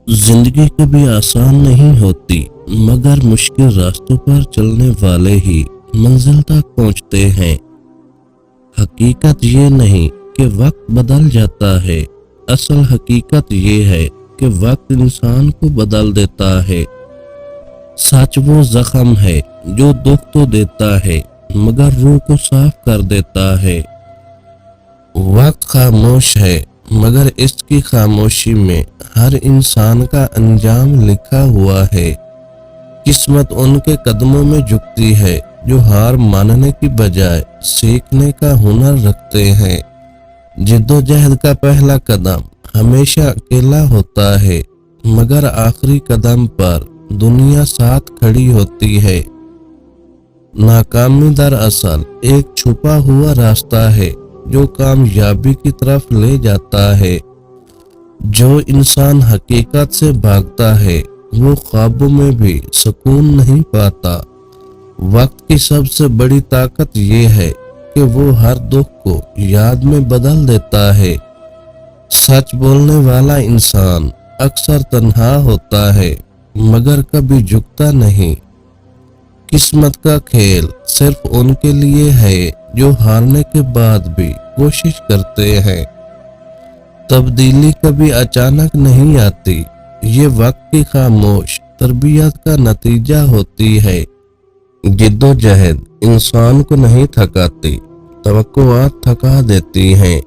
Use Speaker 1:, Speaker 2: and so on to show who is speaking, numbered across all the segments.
Speaker 1: जिंदगी कभी आसान नहीं होती, मगर मुश्किल रास्तों पर चलने वाले ही मंजिल तक पहुंचते हैं। हकीकत ये नहीं कि वक्त बदल जाता है, असल हकीकत ये है कि वक्त इंसान को बदल देता है। सच वो जख्म है जो दुख तो देता है, मगर रूह को साफ कर देता है। वक्त खामोश है, मगर इसकी खामोशी में हर इंसान का अंजाम लिखा हुआ है। किस्मत उनके कदमों में झुकती है जो हार मानने की बजाय सीखने का हुनर रखते हैं। जिद्दोजहद का पहला कदम हमेशा अकेला होता है, मगर आखिरी कदम पर दुनिया साथ खड़ी होती है। नाकामी दरअसल एक छुपा हुआ रास्ता है जो कामयाबी की तरफ ले जाता है। जो इंसान हकीकत से भागता है वो ख्वाबों में भी सुकून नहीं पाता। वक्त की सबसे बड़ी ताकत ये है कि वो हर दुख को याद में बदल देता है। सच बोलने वाला इंसान अक्सर तन्हा होता है, मगर कभी झुकता नहीं। किस्मत का खेल सिर्फ उनके लिए है जो हारने के बाद भी कोशिश करते हैं। तब्दीली कभी अचानक नहीं आती, ये वक्त की खामोश तरबियत का नतीजा होती है। जिद्दोजहद इंसान को नहीं थकाती, तवक्कुआत थका देती हैं।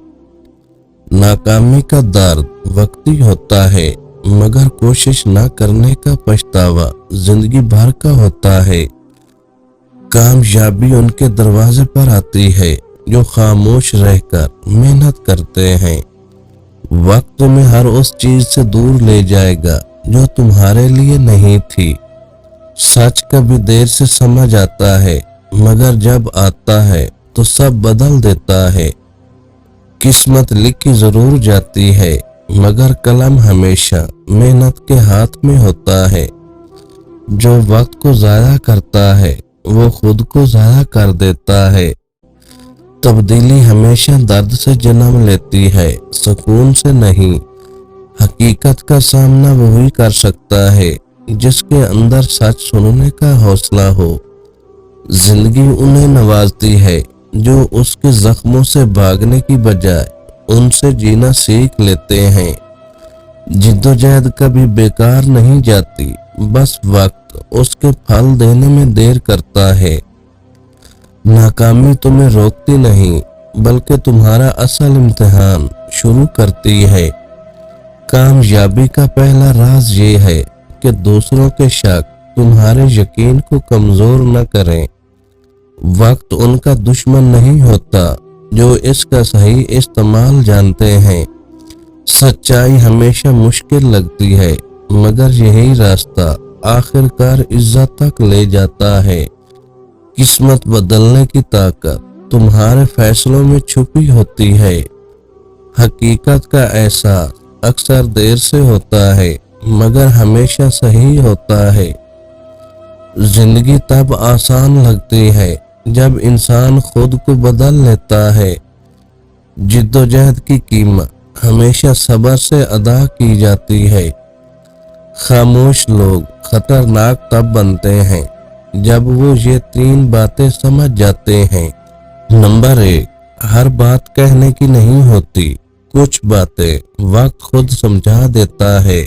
Speaker 1: नाकामी का दर्द वक्ती होता है, मगर कोशिश न करने का पछतावा जिंदगी भर का होता है। कामयाबी उनके दरवाजे पर आती है जो खामोश रहकर मेहनत करते हैं। वक्त तुम्हें हर उस चीज से दूर ले जाएगा जो तुम्हारे लिए नहीं थी। सच कभी देर से समझ आता है, मगर जब आता है तो सब बदल देता है। किस्मत लिखी जरूर जाती है, मगर कलम हमेशा मेहनत के हाथ में होता है। जो वक्त को जाया करता है वो खुद को जाया कर देता है। तब्दीली हमेशा दर्द से जन्म लेती है, सुकून से नहीं। हकीकत का सामना वही कर सकता है जिसके अंदर सच सुनने का हौसला हो। जिंदगी उन्हें नवाजती है जो उसके जख्मों से भागने की बजाय उनसे जीना सीख लेते हैं। जिद्दोजहद कभी बेकार नहीं जाती, बस वक्त उसके फल देने में देर करता है। नाकामी तुम्हें रोकती नहीं, बल्कि तुम्हारा असल इम्तिहान शुरू करती है। कामयाबी का पहला राज ये है कि दूसरों के शक तुम्हारे यकीन को कमजोर न करें। वक्त उनका दुश्मन नहीं होता जो इसका सही इस्तेमाल जानते हैं। सच्चाई हमेशा मुश्किल लगती है, मगर यही रास्ता आखिरकार इज्जत तक ले जाता है। किस्मत बदलने की ताकत तुम्हारे फैसलों में छुपी होती है। हकीकत का एहसास अक्सर देर से होता है, मगर हमेशा सही होता है। जिंदगी तब आसान लगती है जब इंसान खुद को बदल लेता है। जिद्दोजहद की कीमत हमेशा सब्र से अदा की जाती है। खामोश लोग खतरनाक तब बनते हैं जब वो ये 3 बातें समझ जाते हैं। नंबर 1, हर बात कहने की नहीं होती, कुछ बातें वक्त खुद समझा देता है।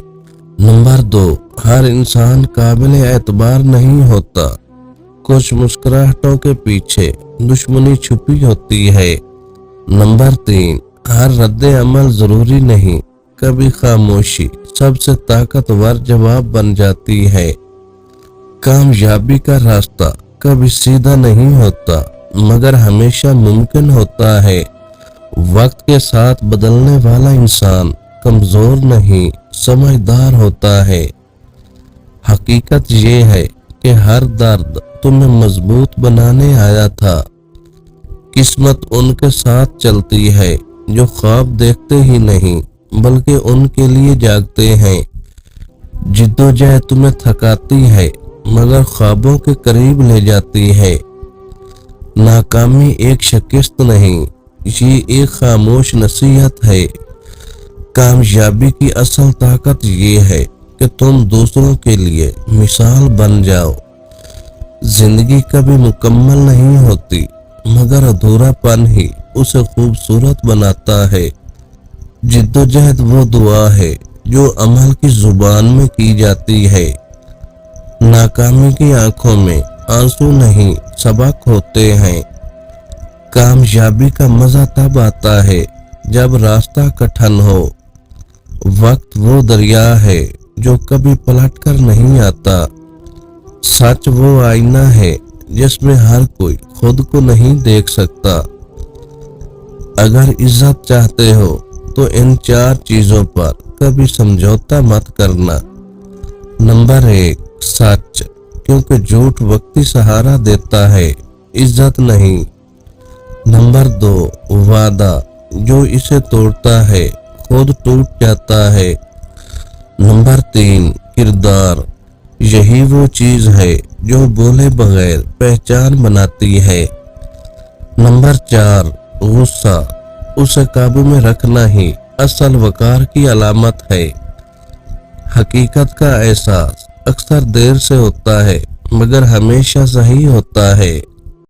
Speaker 1: नंबर 2, हर इंसान काबिल एतबार नहीं होता, कुछ मुस्कुराहटों के पीछे दुश्मनी छुपी होती है। नंबर 3, हर रद्द अमल जरूरी नहीं, कभी खामोशी सबसे ताकतवर जवाब बन जाती है। कामयाबी का रास्ता कभी सीधा नहीं होता, मगर हमेशा मुमकिन होता है। वक्त के साथ बदलने वाला इंसान कमजोर नहीं, समझदार होता है। हकीकत ये है कि हर दर्द तुम्हें मजबूत बनाने आया था। किस्मत उनके साथ चलती है जो ख्वाब देखते ही नहीं, बल्कि उनके लिए जागते हैं। जिद्दोजहद तुम्हें थकाती है, मगर ख्वाबों के करीब ले जाती है। नाकामी एक शिकस्त नहीं, ये एक खामोश नसीहत है। कामयाबी की असल ताकत ये है कि तुम दूसरों के लिए मिसाल बन जाओ। जिंदगी कभी मुकम्मल नहीं होती, मगर अधूरापन ही उसे खूबसूरत बनाता है। जिद्दोजहद वो दुआ है जो अमल की जुबान में की जाती है। नाकामी की आंखों में आंसू नहीं, सबक होते हैं। कामयाबी का मजा तब आता है जब रास्ता कठिन हो। वक्त वो दरिया है जो कभी पलट कर नहीं आता। सच वो आईना है जिसमें हर कोई खुद को नहीं देख सकता। अगर इज्जत चाहते हो तो इन 4 चीजों पर कभी समझौता मत करना। नंबर 1, सच, क्योंकि झूठ वक्ती सहारा देता है, इज्जत नहीं। नंबर 2, वादा, जो इसे तोड़ता है खुद टूट जाता है। नंबर 3, किरदार, यही वो चीज है जो बोले बगैर पहचान बनाती है। नंबर 4, गुस्सा, उसे काबू में रखना ही असल वकार की अलामत है। हकीकत का एहसास अक्सर देर से होता है, मगर हमेशा सही होता है।